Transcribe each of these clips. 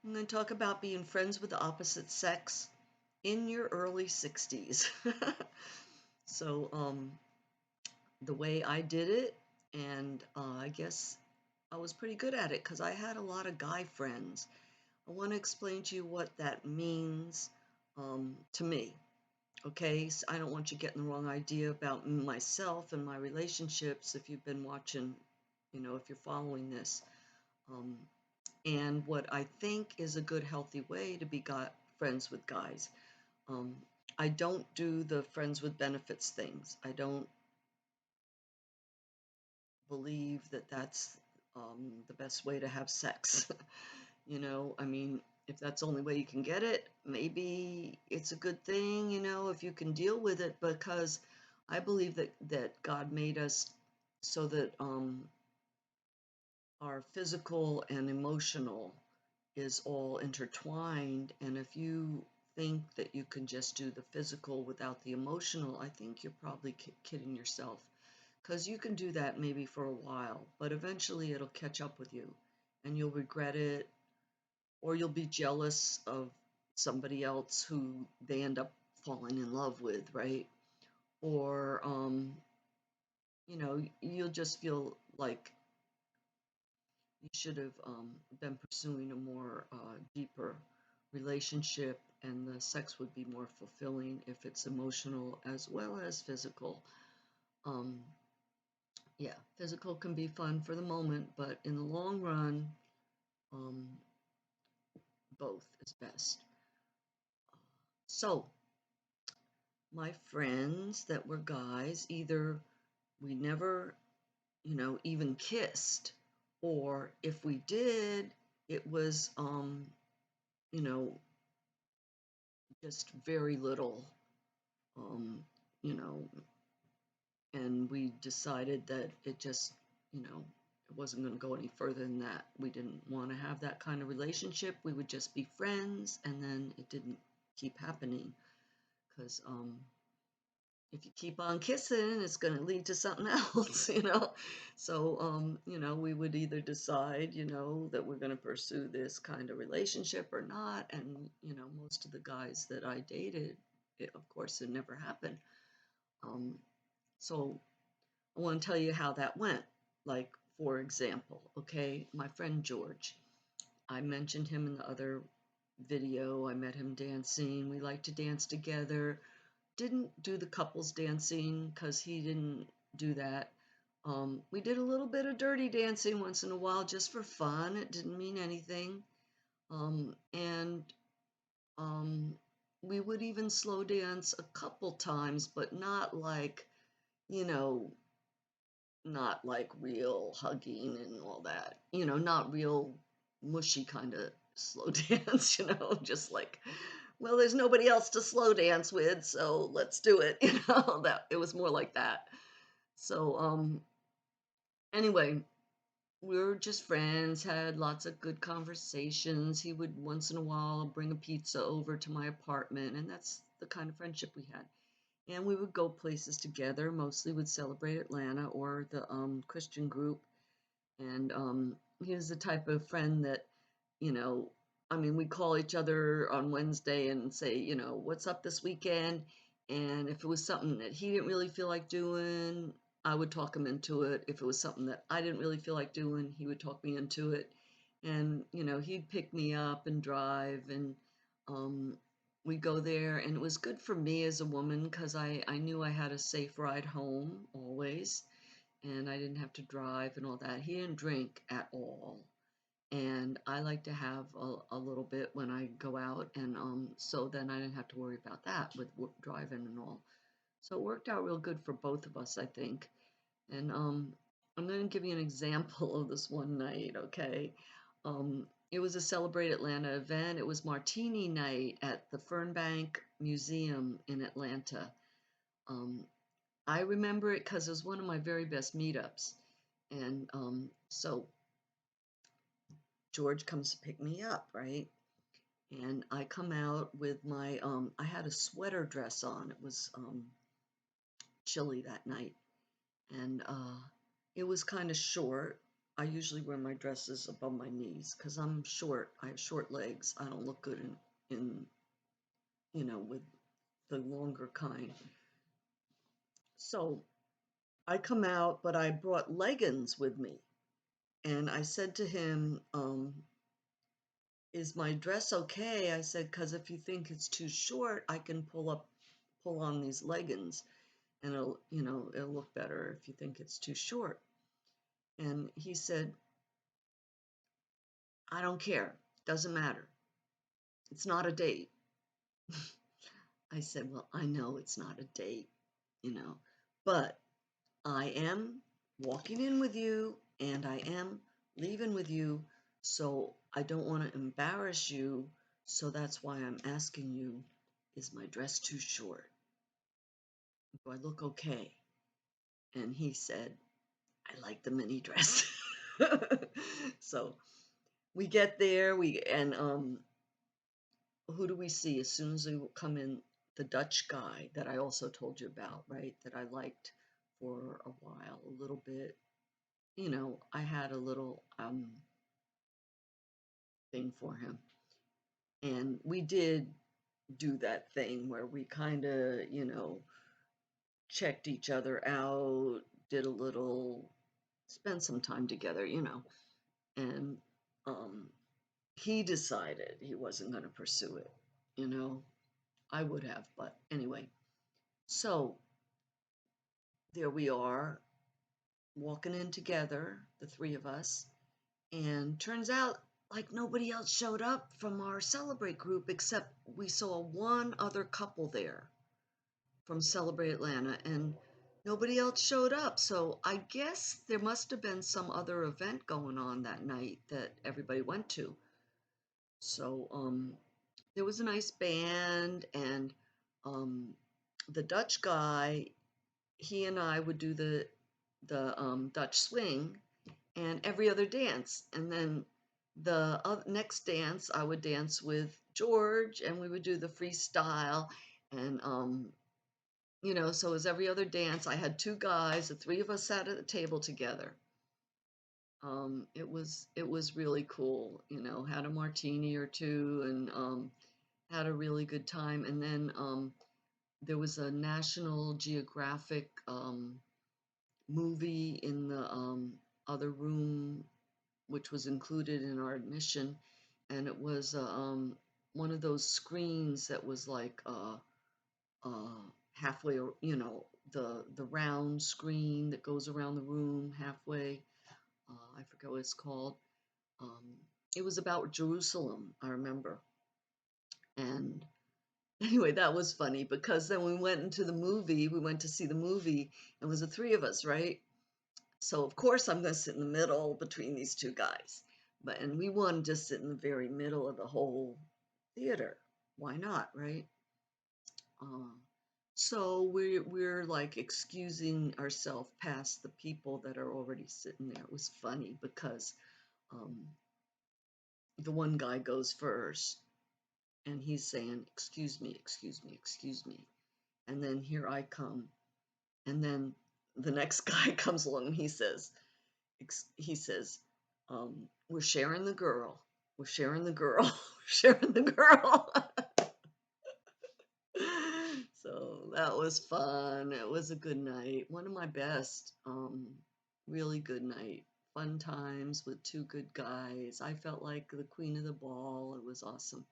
I'm going to talk about being friends with the opposite sex in your early 60s. So, the way I did it, and I guess I was pretty good at it because I had a lot of guy friends. I want to explain to you what that means to me. Okay, so I don't want you getting the wrong idea about myself and my relationships if you've been watching, if you're following this. Um, and what I think is a good, healthy way to be friends with guys. Um, I don't do the friends with benefits things. I don't believe that that's the best way to have sex. I mean, if that's the only way you can get it, maybe it's a good thing, if you can deal with it, because I believe that God made us so that our physical and emotional is all intertwined. And if you think that you can just do the physical without the emotional, I think you're probably kidding yourself. Because you can do that maybe for a while, but eventually it'll catch up with you and you'll regret it, or you'll be jealous of somebody else who they end up falling in love with, right? Or, you'll just feel like you should have been pursuing a more deeper relationship, and the sex would be more fulfilling if it's emotional as well as physical. Um, yeah, physical can be fun for the moment, but in the long run, um, both is best. So, my friends that were guys, either we never, even kissed, or if we did, it was, you know, just very little, um, you know, and we decided that it wasn't going to go any further than that. We didn't want to have that kind of relationship. We would just be friends, and then it didn't keep happening because if you keep on kissing, it's going to lead to something else. So, we would either decide, that we're going to pursue this kind of relationship or not. And, most of the guys that I dated, of course, it never happened. Um, so I want to tell you how that went. Like, for example, okay, my friend George, I mentioned him in the other video. I met him dancing. We like to dance together. Didn't do the couples dancing because he didn't do that. We did a little bit of dirty dancing once in a while just for fun. It didn't mean anything. And we would even slow dance a couple times, but not like, you know, not like real hugging and all that, not real mushy kind of slow dance, just like, well, there's nobody else to slow dance with, so let's do it, that it was more like that. So, anyway, we were just friends, had lots of good conversations. He would once in a while bring a pizza over to my apartment, and that's the kind of friendship we had. And we would go places together, mostly would celebrate Atlanta or the Christian group. And he was the type of friend that, you know, I mean, we call each other on Wednesday and say, what's up this weekend? And if it was something that he didn't really feel like doing, I would talk him into it. If it was something that I didn't really feel like doing, he would talk me into it. And, he'd pick me up and drive, and um, we'd go there. And it was good for me as a woman because I knew I had a safe ride home always, and I didn't have to drive and all that. He didn't drink at all, and I like to have a little bit when I go out, and so then I didn't have to worry about that with driving and all. So it worked out real good for both of us, I think. And I'm going to give you an example of this one night, okay? It was a Celebrate Atlanta event. It was Martini night at the Fernbank Museum in Atlanta. Um, I remember it because it was one of my very best meetups. And so George comes to pick me up, right? And I come out with I had a sweater dress on. It was chilly that night. And it was kind of short. I usually wear my dresses above my knees because I'm short. I have short legs. I don't look good with the longer kind. So I come out, but I brought leggings with me. And I said to him, is my dress okay? I said, because if you think it's too short, I can pull on these leggings and it'll look better if you think it's too short. And he said, I don't care. Doesn't matter. It's not a date. I said, well, I know it's not a date, but I am walking in with you and I am leaving with you, so I don't want to embarrass you. So that's why I'm asking you, is my dress too short? Do I look okay? And he said, I like the mini dress. So we get there, and who do we see as soon as we come in? The Dutch guy that I also told you about, right? That I liked for a while, a little bit. I had a little thing for him. And we did do that thing where we kind of, checked each other out, did a little, spent some time together. And um, he decided he wasn't going to pursue it. You know, I would have, but anyway. So there we are, walking in together, the three of us. And turns out like nobody else showed up from our Celebrate group except we saw one other couple there from Celebrate Atlanta, and nobody else showed up. So I guess there must have been some other event going on that night that everybody went to. So there was a nice band, and um, the Dutch guy, he and I would do the Dutch swing and every other dance. And then the next dance, I would dance with George, and we would do the freestyle. And so it was every other dance. I had two guys, the three of us sat at the table together. It was really cool. Had a martini or two, and had a really good time. And then there was a National Geographic movie in the other room, which was included in our admission, and it was one of those screens that was like halfway, the round screen that goes around the room halfway. I forget what it's called. Um, it was about Jerusalem, I remember. And anyway, that was funny because then we went into the movie. We went to see the movie, and it was the three of us, right? So of course I'm going to sit in the middle between these two guys. And we wanted to sit in the very middle of the whole theater. Why not, right? Uh, so we're like excusing ourselves past the people that are already sitting there. It was funny because um, the one guy goes first and he's saying, "Excuse me, excuse me, excuse me," and then here I come, and then the next guy comes along and he says, we're sharing the girl. We're sharing the girl. We're sharing the girl. So that was fun. It was a good night. One of my best. Really good night. Fun times with two good guys. I felt like the queen of the ball. It was awesome.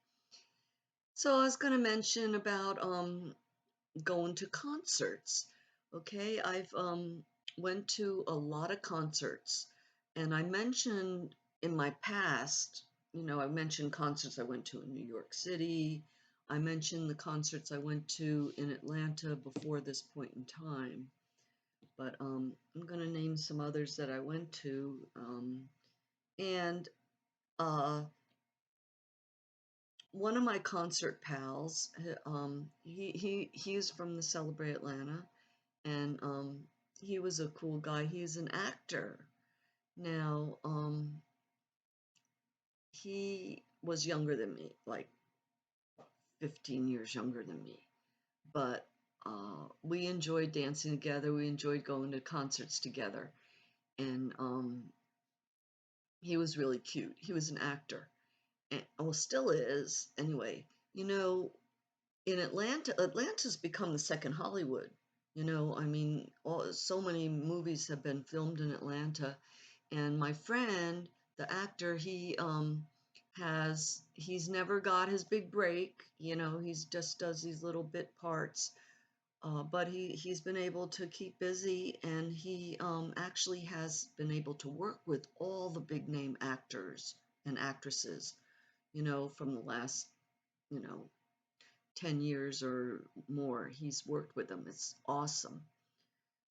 So I was going to mention about going to concerts. Okay, I've went to a lot of concerts, and I mentioned in my past, I mentioned concerts I went to in New York City. I mentioned the concerts I went to in Atlanta before this point in time, but I'm going to name some others that I went to, and uh, one of my concert pals, he is from the Celebrate Atlanta, and he was a cool guy. He's an actor. Now, he was younger than me, like 15 years younger than me, but we enjoyed dancing together. We enjoyed going to concerts together, and He was really cute. He was an actor, and well, still is. Anyway, you know, in Atlanta, Atlanta's become the second Hollywood. I mean, so many movies have been filmed in Atlanta, and my friend, the actor, he's never got his big break. He's just does these little bit parts, but he's been able to keep busy, and he actually has been able to work with all the big name actors and actresses, from the last, you know, 10 years or more. He's worked with them. It's awesome.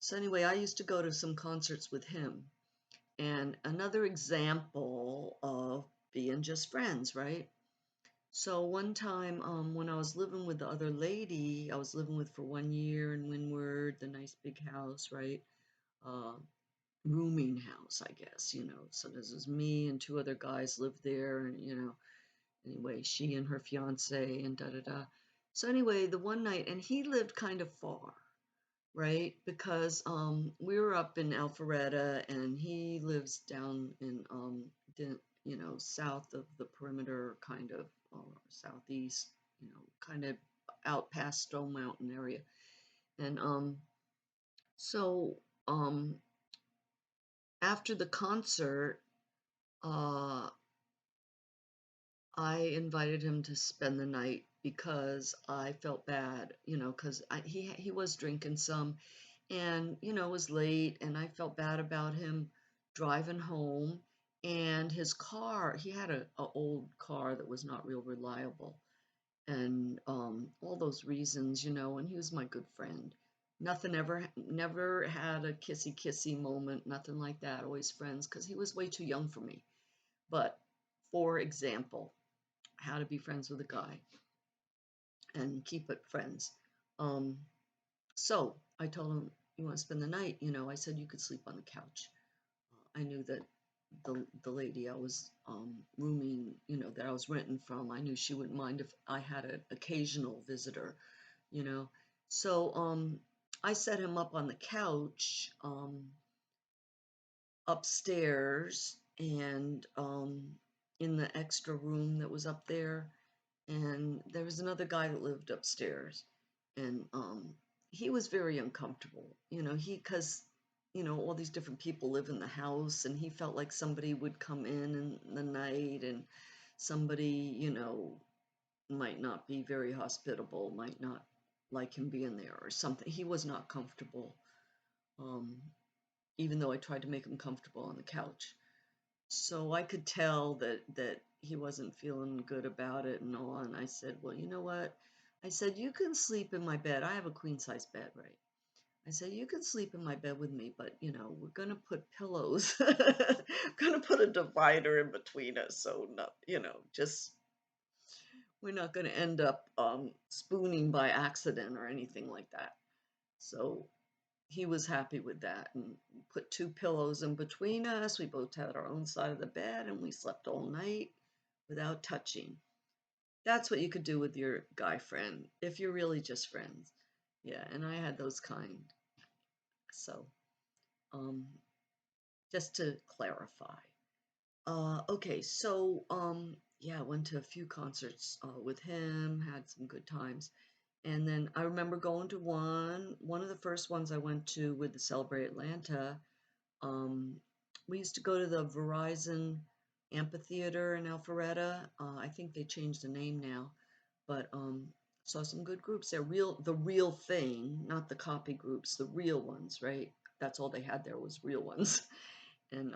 So anyway, I used to go to some concerts with him. And another example of being just friends, right? So one time, when I was living with the other lady, I was living with for 1 year in Windward, the nice big house, right? Uh, Rooming house, I guess. So this was me and two other guys lived there, and anyway, she and her fiance and da da da. So anyway, the one night, and he lived kind of far, right? Because we were up in Alpharetta, and he lives down in south of the perimeter, kind of, or southeast, kind of out past Stone Mountain area. And so um, after the concert, uh, I invited him to spend the night because I felt bad, because he was drinking some, and it was late, and I felt bad about him driving home, and his car, he had a old car that was not real reliable, and all those reasons, and he was my good friend. Nothing ever, never had a kissy kissy moment, nothing like that. Always friends, because he was way too young for me. But for example, how to be friends with a guy and keep it friends. Um, so I told him, "You want to spend the night?" I said you could sleep on the couch. I knew that the lady I was rooming, that I was renting from, I knew she wouldn't mind if I had an occasional visitor, you know. So I set him up on the couch upstairs, and in the extra room that was up there, and there was another guy that lived upstairs, and he was very uncomfortable, because all these different people live in the house, and he felt like somebody would come in the night, and somebody might not be very hospitable, might not like him being there or something. He was not comfortable, um, even though I tried to make him comfortable on the couch. So I could tell that he wasn't feeling good about it and all. And I said, "Well, you know what?" I said, "You can sleep in my bed. I have a queen size bed, right?" I said, "You can sleep in my bed with me, but we're gonna put pillows. Gonna put a divider in between us, so not, just we're not gonna end up spooning by accident or anything like that." So he was happy with that, and put two pillows in between us. We both had our own side of the bed, and we slept all night without touching. That's what you could do with your guy friend if you're really just friends. Yeah, and I had those kind. So, um, just to clarify. Okay, so yeah, I went to a few concerts with him, had some good times. And then I remember going to one of the first ones I went to with the Celebrate Atlanta. Um, we used to go to the Verizon Amphitheater in Alpharetta. I think they changed the name now, but saw some good groups there. The real thing, not the copy groups, the real ones, right? That's all they had there was real ones. And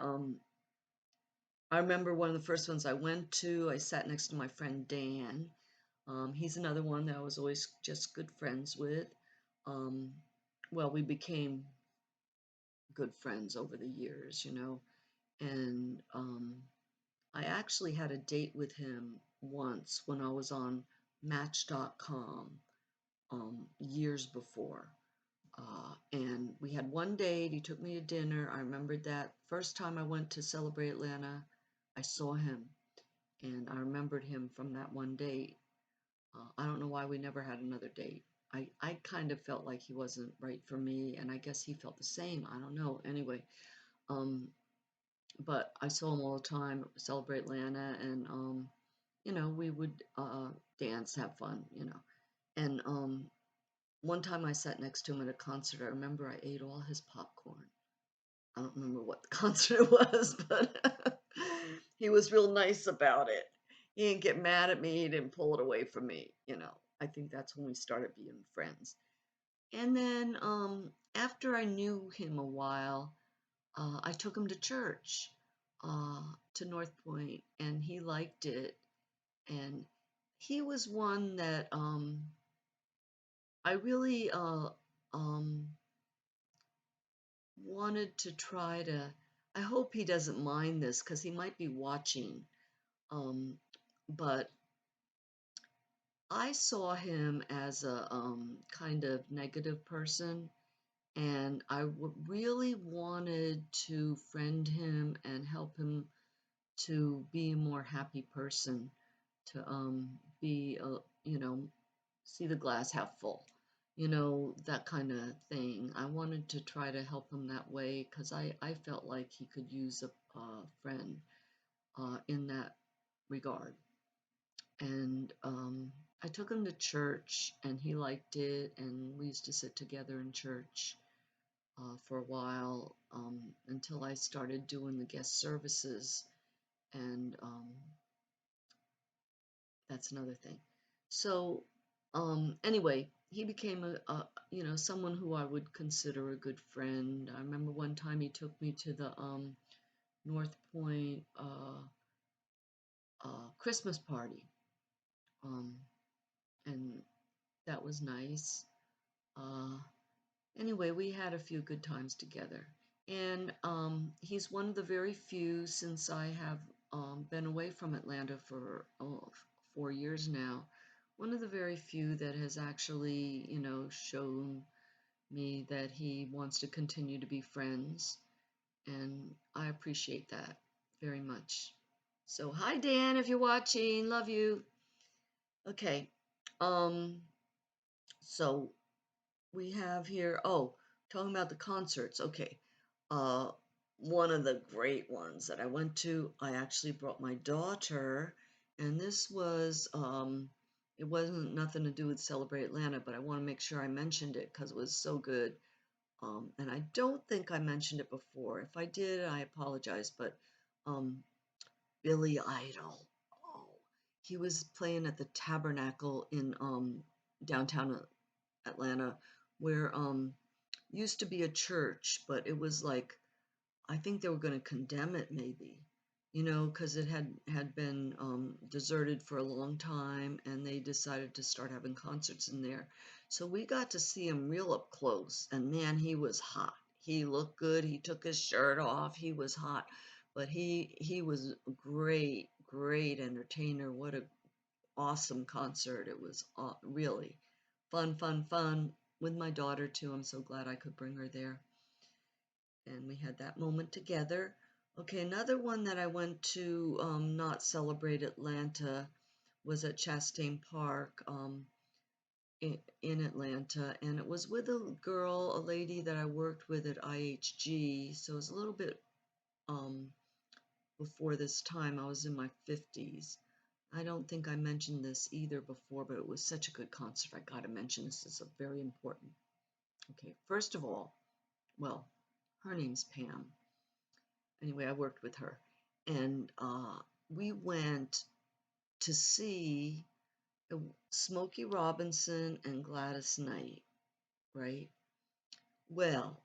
I remember one of the first ones I went to. I sat next to my friend Dan. He's another one that I was always just good friends with. Um, well, we became good friends over the years, and I actually had a date with him once when I was on Match.com years before. And we had one date. He took me to dinner. I remembered that first time I went to Celebrate Atlanta, I saw him, and I remembered him from that one date. I don't know why we never had another date. I kind of felt like he wasn't right for me, and I guess he felt the same. I don't know. Anyway, um, but I saw him all the time, celebrate Atlanta, and we would dance, have fun, And one time I sat next to him at a concert. I remember I ate all his popcorn. I don't remember what the concert was, but he was real nice about it. He didn't get mad at me. He didn't pull it away from me. I think that's when we started being friends. And then after I knew him a while, I took him to church, uh, to North Point, and he liked it. And he was one that I really um, wanted to try to. I hope he doesn't mind this because he might be watching. Um, but I saw him as a kind of negative person, and really wanted to friend him and help him to be a more happy person, to be a, see the glass half full, that kind of thing. I wanted to try to help him that way because I felt like he could use a friend in that regard. And I took him to church and he liked it, and we used to sit together in church for a while until I started doing the guest services, and that's another thing. So, anyway, he became someone who I would consider a good friend. I remember one time he took me to the North Point Christmas party, um, and that was nice. Uh, anyway, we had a few good times together, and he's one of the very few, since I have been away from Atlanta for 4 years now. One of the very few that has actually, shown me that he wants to continue to be friends, and I appreciate that very much. So, hi Dan, if you're watching, love you. Okay, um, so we have here, talking about the concerts. Okay, uh, one of the great ones that I went to, I actually brought my daughter, and this was, it wasn't nothing to do with Celebrate Atlanta, but I want to make sure I mentioned it because it was so good. And I don't think I mentioned it before. If I did, I apologize, but um, Billy Idol. Oh, he was playing at the Tabernacle in downtown Atlanta, where used to be a church, but it was like, I think they were going to condemn it maybe, because it had been deserted for a long time, and they decided to start having concerts in there. So we got to see him real up close, and man, he was hot. He looked good. He took his shirt off. He was hot, but he was a great, great entertainer. What a awesome concert. It was really fun, fun, fun with my daughter too. I'm so glad I could bring her there. And we had that moment together. Okay, another one that I went to not celebrate Atlanta was at Chastain Park in Atlanta, and it was with a girl, a lady that I worked with at IHG. So it was a little bit um, before this time. I was in my 50s. I don't think I mentioned this either before, but it was such a good concert. I got to mention this is a very important. Okay, first of all, well, her name's Pam. Anyway, I worked with her, and we went to see Smokey Robinson and Gladys Knight, right? Well,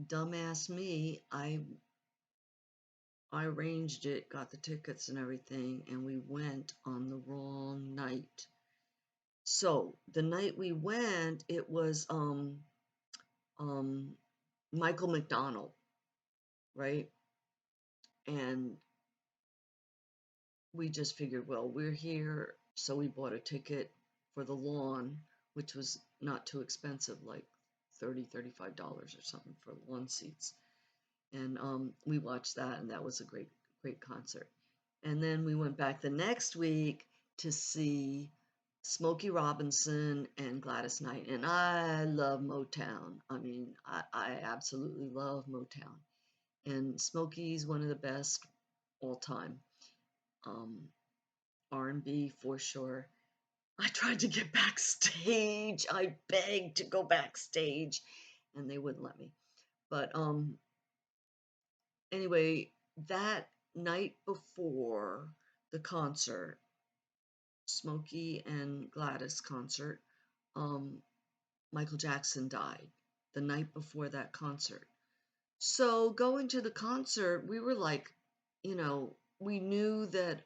dumbass me, I arranged it, got the tickets and everything, and we went on the wrong night. So the night we went, it was um, Michael McDonald, right? And we just figured, well, we're here, so we bought a ticket for the lawn, which was not too expensive, like $35 or something for lawn seats. And we watched that, and that was a great, great concert. And then we went back the next week to see Smokey Robinson and Gladys Knight. And I love Motown. I mean, I absolutely love Motown. And Smokey's one of the best all time. Um, R&B for sure. I tried to get backstage. I begged to go backstage, and they wouldn't let me. But anyway, that night before the concert, Smokey and Gladys concert, um, Michael Jackson died the night before that concert. So going to the concert, we were like, we knew that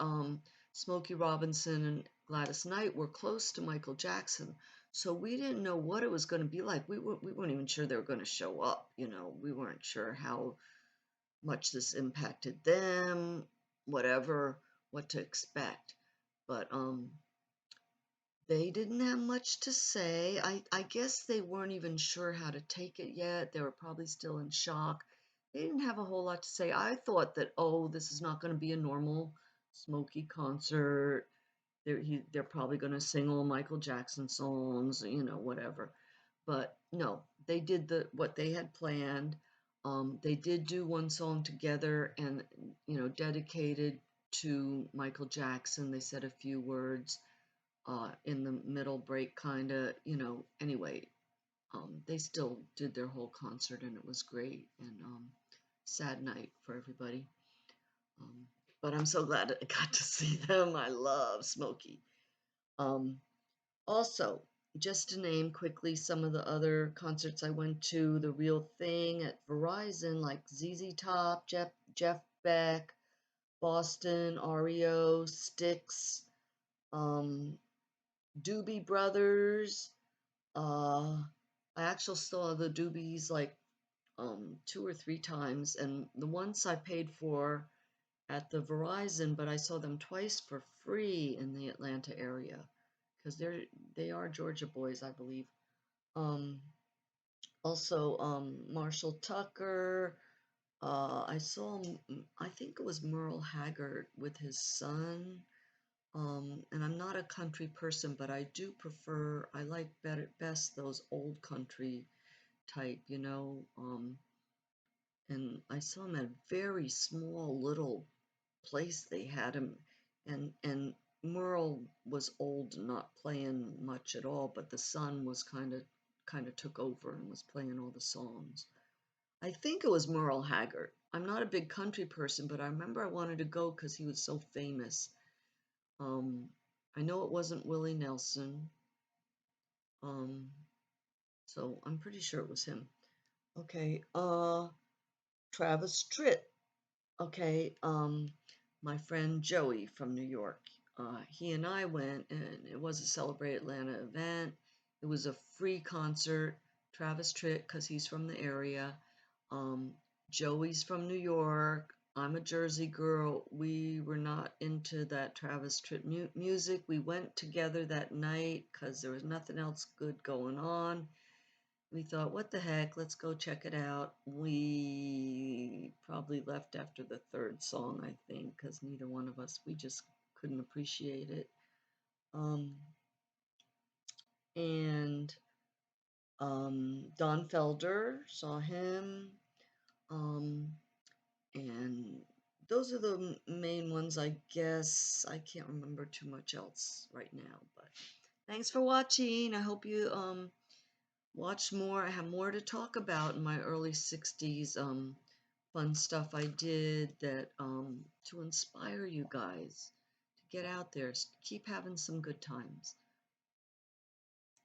Smokey Robinson and Gladys Knight were close to Michael Jackson. So we didn't know what it was going to be like. We weren't even sure they were going to show up. We weren't sure how much this impacted them, whatever, what to expect. But they didn't have much to say. I guess they weren't even sure how to take it yet. They were probably still in shock. They didn't have a whole lot to say. I thought that, oh, this is not going to be a normal Smokey concert. They're probably going to sing all Michael Jackson songs, whatever. But no, they did what they had planned. They did do one song together and, dedicated to Michael Jackson. They said a few words in the middle break, kind of, anyway, they still did their whole concert and it was great. And sad night for everybody. Um, but I'm so glad I got to see them. I love Smokey. Um, Also, just to name quickly some of the other concerts I went to, The Real Thing at Verizon, like ZZ Top, Jeff Beck, Boston, REO, Styx, um, Doobie Brothers. I actually saw the Doobies like 2 or 3 times, and the once I paid for at the Verizon, but I saw them twice for free in the Atlanta area because they are Georgia boys, I believe. Um, Also, Marshall Tucker. I saw, I think it was Merle Haggard with his son. And I'm not a country person, but I do prefer, I like best those old country type, and I saw him at a very small little place they had him, and Merle was old and not playing much at all, but the son was kind of took over and was playing all the songs. I think it was Merle Haggard. I'm not a big country person, but I remember I wanted to go because he was so famous. Um, I know it wasn't Willie Nelson, um, so I'm pretty sure it was him. Okay, Travis Tritt. Okay, my friend Joey from New York. He and I went, and it was a Celebrate Atlanta event. It was a free concert. Travis Tritt, because he's from the area. Um, Joey's from New York. I'm a Jersey girl. We were not into that Travis Tritt music. We went together that night because there was nothing else good going on. We thought, what the heck, let's go check it out. We probably left after the third song, I think, because neither one of us, we just couldn't appreciate it. Um, and Don Felder, saw him. Um, and those are the main ones, I guess. I can't remember too much else right now, but thanks for watching. I hope you watch more. I have more to talk about in my early 60s fun stuff I did that to inspire you guys to get out there, keep having some good times.